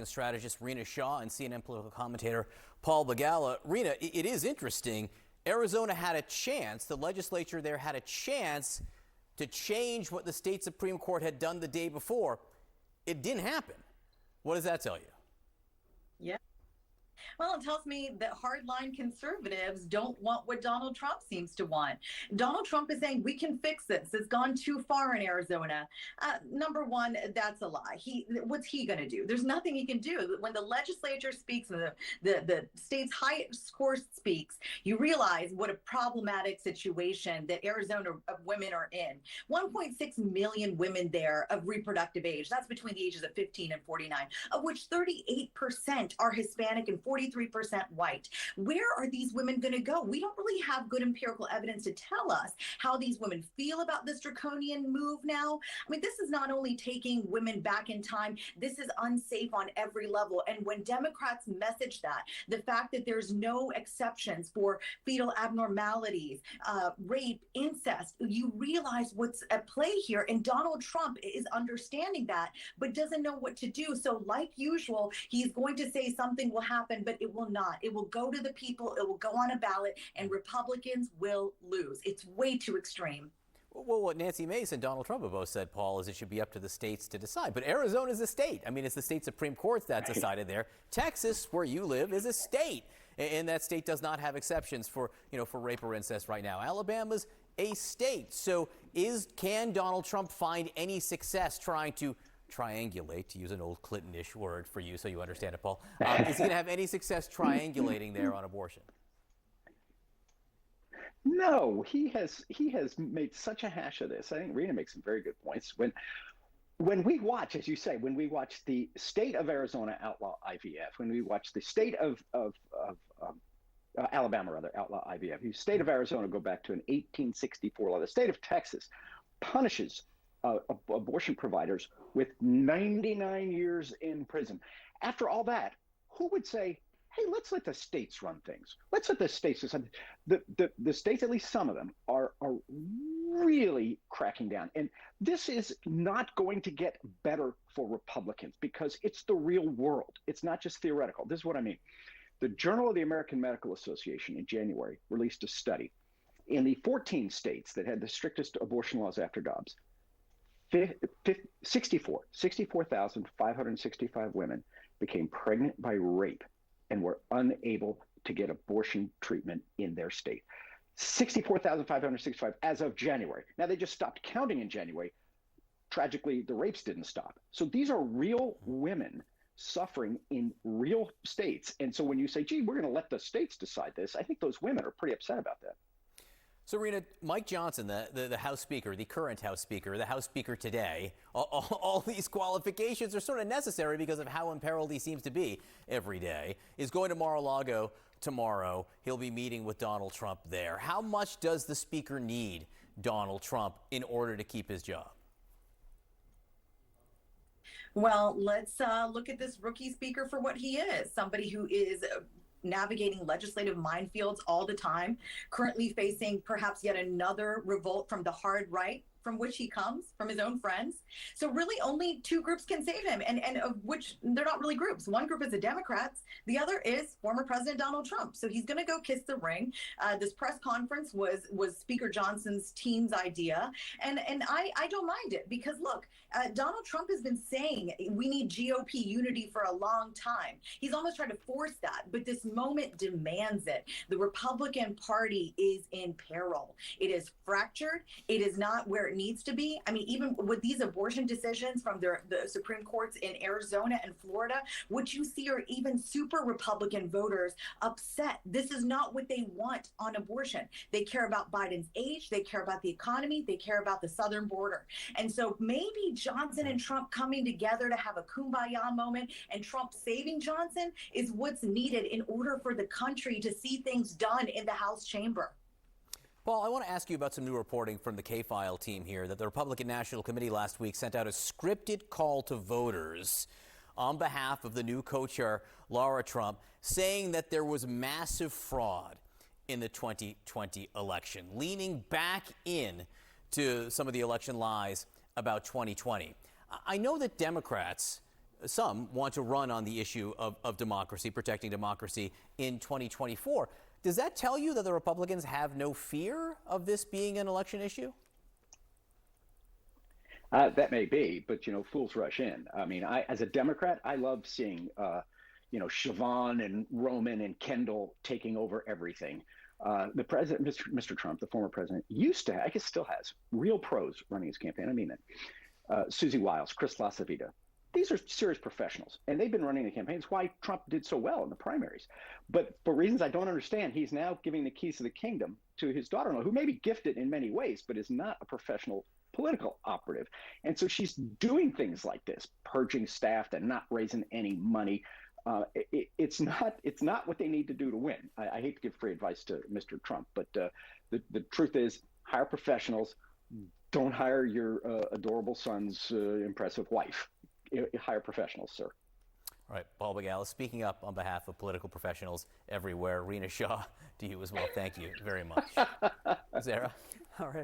Washington strategist Rina Shah and CNN political commentator Paul Begala. Rina, it is interesting. Arizona had a chance, the legislature there had a chance to change what the state Supreme Court had done the day before. It didn't happen. What does that tell you? Yeah. Well, it tells me that hardline conservatives don't want what Donald Trump seems to want. Donald Trump is saying we can fix this. It's gone too far in Arizona. Number one, that's a lie. What's he going to do? There's nothing he can do. When the legislature speaks, and the state's highest court speaks, you realize what a problematic situation that Arizona women are in. 1.6 million women there of reproductive age. That's between the ages of 15 and 49, of which 38% are Hispanic and 43% white. Where are these women going to go? We don't really have good empirical evidence to tell us how these women feel about this draconian move now. I mean, this is not only taking women back in time, this is unsafe on every level. And when Democrats message that, the fact that there's no exceptions for fetal abnormalities, rape, incest, you realize what's at play here. And Donald Trump is understanding that, but doesn't know what to do. So like usual, he's going to say something will happen, but it will not. It will go to the people. It will go on a ballot, and Republicans will lose. It's way too extreme. Well, what Nancy Mace and Donald Trump have both said, Paul, is it should be up to the states to decide. But Arizona is a state. I mean, it's the state Supreme Court that's decided there. Texas, where you live, is a state, and that state does not have exceptions for rape or incest right now. Alabama's a state. So can Donald Trump find any success trying to triangulate, to use an old Clinton-ish word for you so you understand it, Paul? Is he going to have any success triangulating there on abortion? No, he has made such a hash of this. I think Rina makes some very good points. When we watch, as you say, when we watch the state of Arizona outlaw IVF, when we watch the state of Alabama outlaw IVF, the state of Arizona go back to an 1864 law. The state of Texas punishes abortion providers with 99 years in prison. After all that, who would say, hey, let's let the states run things. Let's let the states decide. The states, at least some of them, are really cracking down. And this is not going to get better for Republicans because it's the real world. It's not just theoretical. This is what I mean. The Journal of the American Medical Association in January released a study. In the 14 states that had the strictest abortion laws after Dobbs, 64,565 women became pregnant by rape and were unable to get abortion treatment in their state. 64,565 as of January. Now, they just stopped counting in January. Tragically, the rapes didn't stop. So these are real women suffering in real states. And so when you say, gee, we're going to let the states decide this, I think those women are pretty upset about that. So, Rina, Mike Johnson, the House Speaker, the current House Speaker, the House Speaker today, all these qualifications are sort of necessary because of how imperiled he seems to be every day, is going to Mar-a-Lago tomorrow. He'll be meeting with Donald Trump there. How much does the Speaker need Donald Trump in order to keep his job? Well, let's look at this rookie speaker for what he is, somebody who is navigating legislative minefields all the time, currently facing perhaps yet another revolt from the hard right, from which he comes, from his own friends. So really only two groups can save him, and of which they're not really groups. One group is the Democrats, the other is former President Donald Trump. So he's gonna go kiss the ring. This press conference was Speaker Johnson's team's idea, and I don't mind it because look, Donald Trump has been saying we need GOP unity for a long time. He's almost trying to force that, but this moment demands it. The Republican Party is in peril. It is fractured. It is not where it needs to be. I mean, even with these abortion decisions from the Supreme Courts in Arizona and Florida, what you see are even super Republican voters upset. This is not what they want on abortion. They care about Biden's age. They care about the economy. They care about the southern border. And so maybe Johnson and Trump coming together to have a kumbaya moment and Trump saving Johnson is what's needed in order for the country to see things done in the House chamber. Paul, I want to ask you about some new reporting from the K-File team here that the Republican National Committee last week sent out a scripted call to voters on behalf of the new co-chair, Laura Trump, saying that there was massive fraud in the 2020 election, leaning back in to some of the election lies about 2020. I know that Democrats some want to run on the issue of democracy, protecting democracy in 2024. Does that tell you that the Republicans have no fear of this being an election issue? That may be, but fools rush in. I mean, as a Democrat, I love seeing, Siobhan and Roman and Kendall taking over everything. The president, Mr. Trump, the former president, used to, I guess still has, real pros running his campaign. I mean it. Susie Wiles, Chris LaCivita. These are serious professionals, and they've been running the campaigns. Why Trump did so well in the primaries. But for reasons I don't understand, he's now giving the keys of the kingdom to his daughter-in-law, who may be gifted in many ways, but is not a professional political operative. And so she's doing things like this, purging staff and not raising any money. It's not what they need to do to win. I hate to give free advice to Mr. Trump, but the truth is, hire professionals. Don't hire your adorable son's impressive wife. Hire professionals, sir. All right, Paul Begala, speaking up on behalf of political professionals everywhere. Rina Shah, to you as well. Thank you very much. Sarah? All right.